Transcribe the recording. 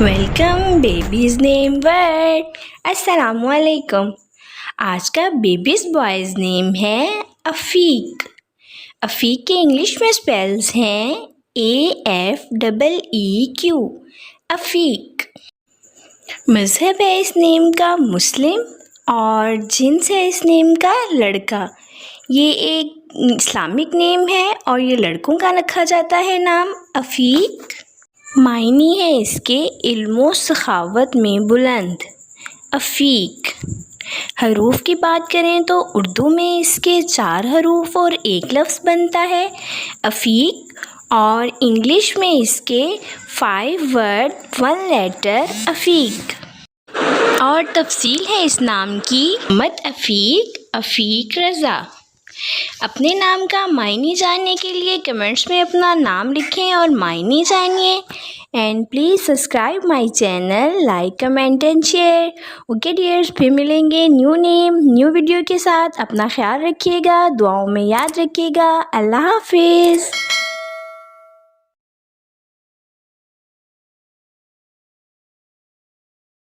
Welcome babies name word. अस्सलाम वालेकुम। आज का बेबीज़ बॉयज़ नेम है अफ़ीक। अफ़ीक के इंग्लिश में स्पेल्स हैं AFEEQ, अफ़ीक। मज़हब है इस नेम का मुस्लिम और जिन्स है इस नेम का लड़का। ये एक इस्लामिक नेम है और ये लड़कों का रखा जाता है नाम अफ़ीक। मायने है इसके इल्मो सखावत में बुलंद। अफ़ीक। हरूफ की बात करें तो उर्दू में इसके 4 हरूफ और एक लफ्ज़ बनता है अफ़ीक, और इंग्लिश में इसके 5 वर्ड 1 लेटर अफ़ीक। और तफसील है इस नाम की मोहम्मद अफ़ीक, अफ़ीक रज़ा। अपने नाम का मायने जानने के लिए कमेंट्स में अपना नाम लिखें और मायने जानिए। And please subscribe my channel, like comment and share. Okay dears, फिर मिलेंगे न्यू नेम न्यू वीडियो के साथ। अपना ख्याल रखिएगा, दुआओं में याद रखिएगा। अल्लाह हाफिज़।